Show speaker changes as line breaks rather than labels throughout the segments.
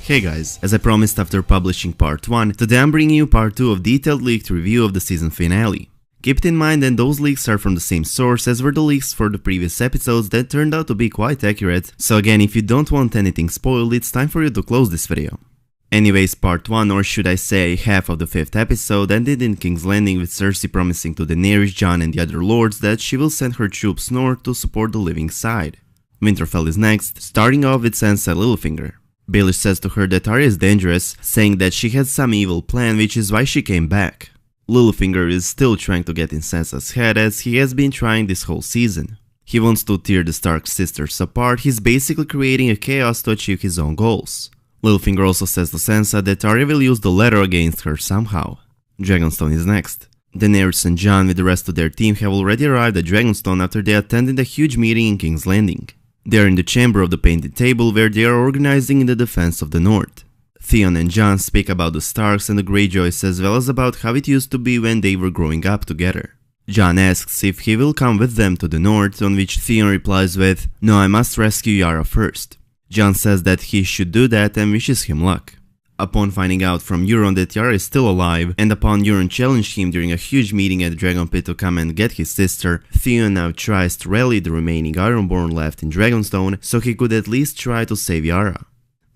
Hey guys, as I promised after publishing part 1, today I'm bringing you part 2 of detailed leaked review of the season finale. Keep it in mind that those leaks are from the same source as were the leaks for the previous episodes that turned out to be quite accurate, so again, if you don't want anything spoiled, it's time for you to close this video. Anyways, part 1, or should I say half of the 5th episode, ended in King's Landing with Cersei promising to Daenerys, Jon and the other lords that she will send her troops north to support the living side. Winterfell is next, starting off with Sansa Littlefinger. Baelish says to her that Arya is dangerous, saying that she had some evil plan which is why she came back. Littlefinger is still trying to get in Sansa's head as he has been trying this whole season. He wants to tear the Stark sisters apart, he's basically creating a chaos to achieve his own goals. Littlefinger also says to Sansa that Arya will use the letter against her somehow. Dragonstone is next. Daenerys and Jon with the rest of their team have already arrived at Dragonstone after they attended a huge meeting in King's Landing. They are in the chamber of the Painted Table where they are organizing in the defense of the North. Theon and Jon speak about the Starks and the Greyjoys as well as about how it used to be when they were growing up together. Jon asks if he will come with them to the North, on which Theon replies with, "No, I must rescue Yara first." Jon says that he should do that and wishes him luck. Upon finding out from Euron that Yara is still alive, and upon Euron challenging him during a huge meeting at Dragon Pit to come and get his sister, Theon now tries to rally the remaining Ironborn left in Dragonstone so he could at least try to save Yara.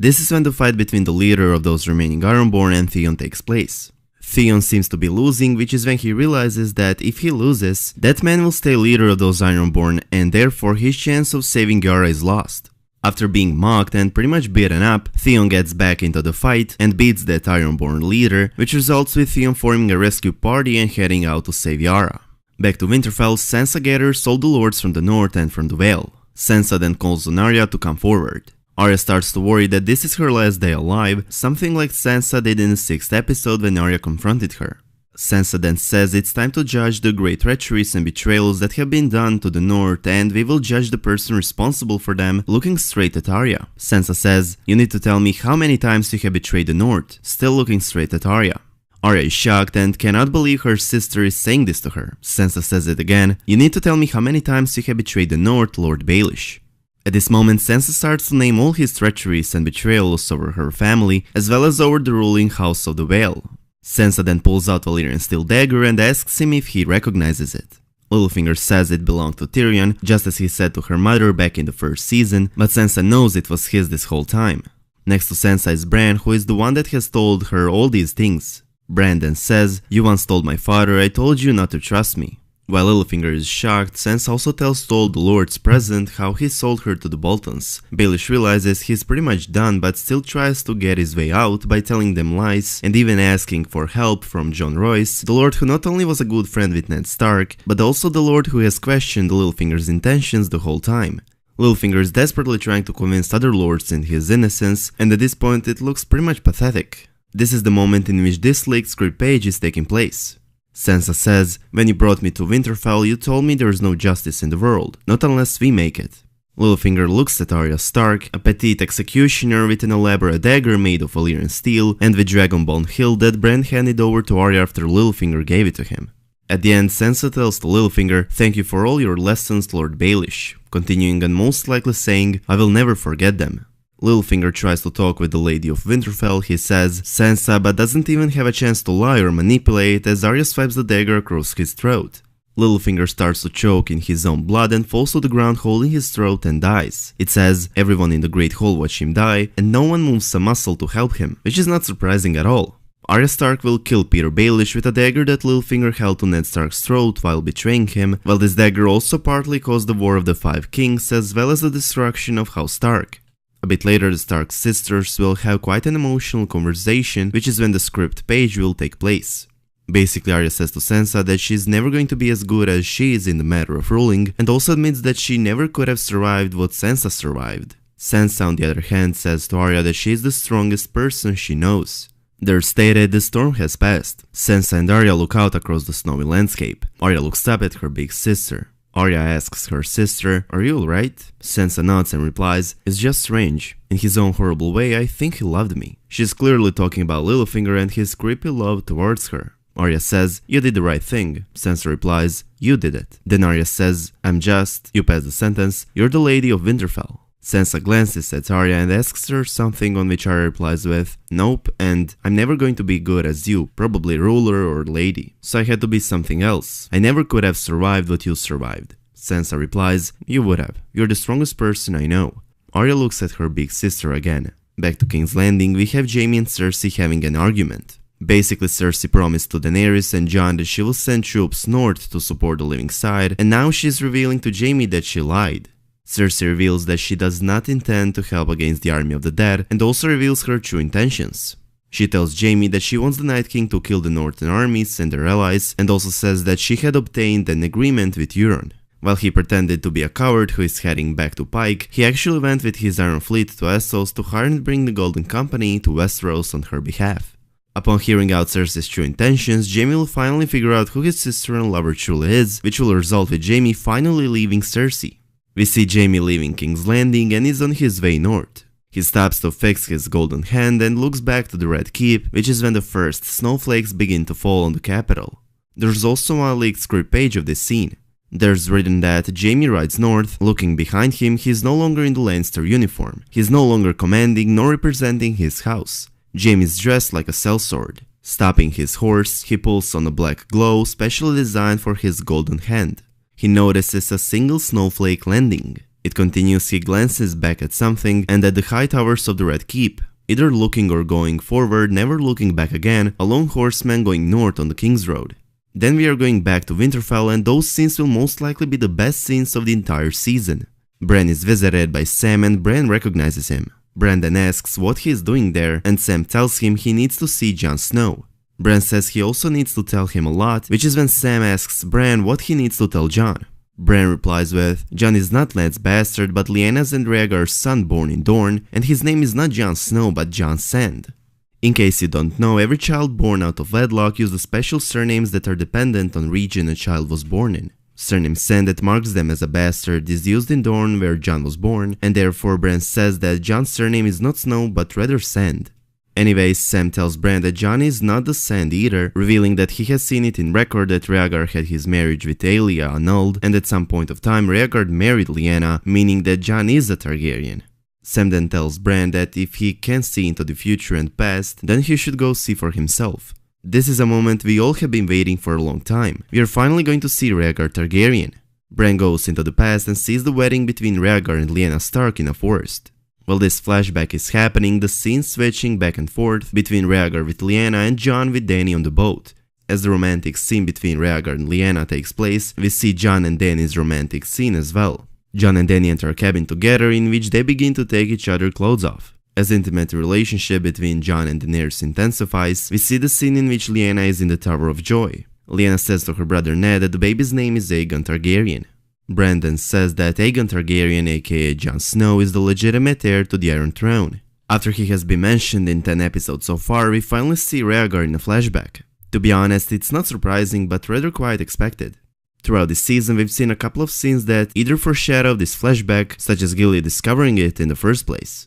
This is when the fight between the leader of those remaining Ironborn and Theon takes place. Theon seems to be losing, which is when he realizes that if he loses, that man will stay leader of those Ironborn and therefore his chance of saving Yara is lost. After being mocked and pretty much beaten up, Theon gets back into the fight and beats that Ironborn leader, which results with Theon forming a rescue party and heading out to save Yara. Back to Winterfell, Sansa gathers all the lords from the north and from the Vale. Sansa then calls on Arya to come forward. Arya starts to worry that this is her last day alive, something like Sansa did in the 6th episode when Arya confronted her. Sansa then says it's time to judge the great treacheries and betrayals that have been done to the North, and we will judge the person responsible for them, looking straight at Arya. Sansa says, "You need to tell me how many times you have betrayed the North," still looking straight at Arya. Arya is shocked and cannot believe her sister is saying this to her. Sansa says it again, "You need to tell me how many times you have betrayed the North, Lord Baelish." At this moment, Sansa starts to name all his treacheries and betrayals over her family, as well as over the ruling house of the Vale. Sansa then pulls out Valyrian's steel dagger and asks him if he recognizes it. Littlefinger says it belonged to Tyrion, just as he said to her mother back in the 1st season, but Sansa knows it was his this whole time. Next to Sansa is Bran, who is the one that has told her all these things. Bran then says, "You once told my father I told you not to trust me." While Littlefinger is shocked, Sansa also tells all the lords present how he sold her to the Boltons. Baelish realizes he's pretty much done but still tries to get his way out by telling them lies and even asking for help from Jon Royce, the lord who not only was a good friend with Ned Stark, but also the lord who has questioned Littlefinger's intentions the whole time. Littlefinger is desperately trying to convince other lords in his innocence, and at this point it looks pretty much pathetic. This is the moment in which this leaked script page is taking place. Sansa says, "When you brought me to Winterfell, you told me there is no justice in the world, not unless we make it." Littlefinger looks at Arya Stark, a petite executioner with an elaborate dagger made of Valyrian steel and with dragonbone hilt that Bran handed over to Arya after Littlefinger gave it to him. At the end, Sansa tells to Littlefinger, "Thank you for all your lessons, Lord Baelish," continuing and most likely saying, "I will never forget them." Littlefinger tries to talk with the Lady of Winterfell, he says, Sansa, but doesn't even have a chance to lie or manipulate as Arya swipes the dagger across his throat. Littlefinger starts to choke in his own blood and falls to the ground holding his throat and dies. It says, everyone in the Great Hall watch him die and no one moves a muscle to help him, which is not surprising at all. Arya Stark will kill Peter Baelish with a dagger that Littlefinger held to Ned Stark's throat while betraying him, while this dagger also partly caused the War of the Five Kings as well as the destruction of House Stark. A bit later, the Stark sisters will have quite an emotional conversation, which is when the script page will take place. Basically, Arya says to Sansa that she's never going to be as good as she is in the matter of ruling, and also admits that she never could have survived what Sansa survived. Sansa, on the other hand, says to Arya that she is the strongest person she knows. They're stated the storm has passed. Sansa and Arya look out across the snowy landscape. Arya looks up at her big sister. Arya asks her sister, "Are you alright?" Sansa nods and replies, "It's just strange. In his own horrible way, I think he loved me." She's clearly talking about Littlefinger and his creepy love towards her. Arya says, "You did the right thing." Sansa replies, "You did it." Then Arya says, "I'm just," you pass the sentence, "You're the Lady of Winterfell." Sansa glances at Arya and asks her something, on which Arya replies with, "Nope, and I'm never going to be good as you, probably ruler or lady. So I had to be something else. I never could have survived what you survived." Sansa replies, "You would have. You're the strongest person I know." Arya looks at her big sister again. Back to King's Landing, we have Jaime and Cersei having an argument. Basically, Cersei promised to Daenerys and Jon that she will send troops north to support the living side, and now she's revealing to Jaime that she lied. Cersei reveals that she does not intend to help against the army of the dead, and also reveals her true intentions. She tells Jaime that she wants the Night King to kill the northern armies and their allies, and also says that she had obtained an agreement with Euron. While he pretended to be a coward who is heading back to Pike, he actually went with his Iron Fleet to Essos to hire and bring the Golden Company to Westeros on her behalf. Upon hearing out Cersei's true intentions, Jaime will finally figure out who his sister and lover truly is, which will result with Jaime finally leaving Cersei. We see Jaime leaving King's Landing and is on his way north. He stops to fix his golden hand and looks back to the Red Keep, which is when the first snowflakes begin to fall on the capital. There's also a leaked script page of this scene. There's written that Jaime rides north. Looking behind him, he's no longer in the Lannister uniform. He's no longer commanding nor representing his house. Jaime is dressed like a sellsword. Stopping his horse, he pulls on a black glow specially designed for his golden hand. He notices a single snowflake landing. It continues, he glances back at something and at the high towers of the Red Keep. Either looking or going forward, never looking back again, a lone horseman going north on the King's Road. Then we are going back to Winterfell, and those scenes will most likely be the best scenes of the entire season. Bran is visited by Sam and Bran recognizes him. Bran then asks what he is doing there, and Sam tells him he needs to see Jon Snow. Bran says he also needs to tell him a lot, which is when Sam asks Bran what he needs to tell Jon. Bran replies with, "Jon is not Ned's bastard, but Lyanna's and Rhaegar's son born in Dorne, and his name is not Jon Snow but Jon Sand." In case you don't know, every child born out of wedlock uses special surnames that are dependent on region a child was born in. Surname Sand that marks them as a bastard is used in Dorne where Jon was born, and therefore Bran says that Jon's surname is not Snow but rather Sand. Anyways, Sam tells Bran that Jon is not the Sand Eater, revealing that he has seen it in record that Rhaegar had his marriage with Aelia annulled, and at some point of time Rhaegar married Lyanna, meaning that Jon is a Targaryen. Sam then tells Bran that if he can see into the future and past, then he should go see for himself. This is a moment we all have been waiting for a long time. We are finally going to see Rhaegar Targaryen. Bran goes into the past and sees the wedding between Rhaegar and Lyanna Stark in a forest. While this flashback is happening, the scene switching back and forth between Rhaegar with Lyanna and Jon with Dany on the boat. As the romantic scene between Rhaegar and Lyanna takes place, we see Jon and Dany's romantic scene as well. Jon and Dany enter a cabin together in which they begin to take each other's clothes off. As the intimate relationship between Jon and Daenerys intensifies, we see the scene in which Lyanna is in the Tower of Joy. Lyanna says to her brother Ned that the baby's name is Aegon Targaryen. Bran then says that Aegon Targaryen, aka Jon Snow, is the legitimate heir to the Iron Throne. After he has been mentioned in 10 episodes so far, we finally see Rhaegar in a flashback. To be honest, it's not surprising but rather quite expected. Throughout this season, we've seen a couple of scenes that either foreshadow this flashback, such as Gilly discovering it in the first place.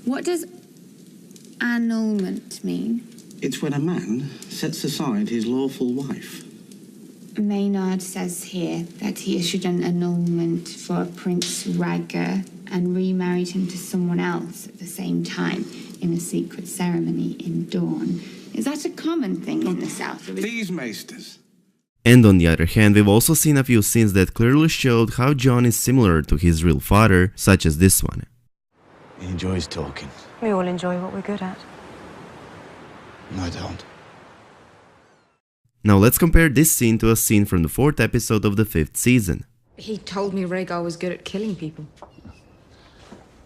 What does annulment mean?
It's when a man sets aside his lawful wife.
Maynard says here that he issued an annulment for Prince Rhaegar and remarried him to someone else at the same time in a secret ceremony in Dorne. Is that a common thing in the South?
These maesters.
And on the other hand, we've also seen a few scenes that clearly showed how Jon is similar to his real father, such as this one.
He enjoys talking.
We all enjoy what we're good at.
I don't.
Now let's compare this scene to a scene from the 4th episode of the 5th season.
He told me Rhaegar was good at killing people.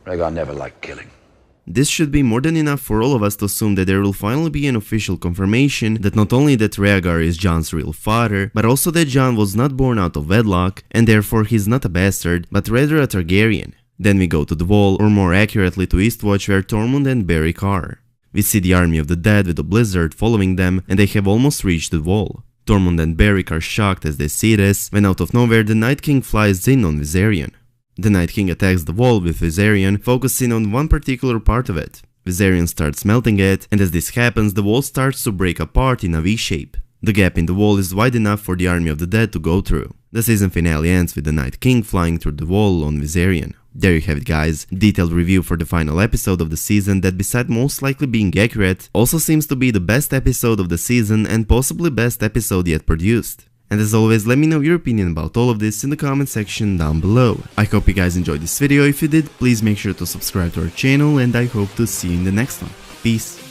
Rhaegar never liked killing.
This should be more than enough for all of us to assume that there will finally be an official confirmation that not only that Rhaegar is Jon's real father, but also that Jon was not born out of wedlock, and therefore he's not a bastard, but rather a Targaryen. Then we go to the Wall, or more accurately to Eastwatch, where Tormund and Beric are. We see the army of the dead with a blizzard following them, and they have almost reached the Wall. Tormund and Beric are shocked as they see this, when out of nowhere the Night King flies in on Viserion. The Night King attacks the Wall with Viserion, focusing on one particular part of it. Viserion starts melting it, and as this happens, the Wall starts to break apart in a V-shape. The gap in the Wall is wide enough for the army of the dead to go through. The season finale ends with the Night King flying through the Wall on Viserion. There you have it, guys. Detailed review for the final episode of the season that, beside most likely being accurate, also seems to be the best episode of the season and possibly best episode yet produced. And as always, let me know your opinion about all of this in the comment section down below. I hope you guys enjoyed this video. If you did, please make sure to subscribe to our channel, and I hope to see you in the next one. Peace.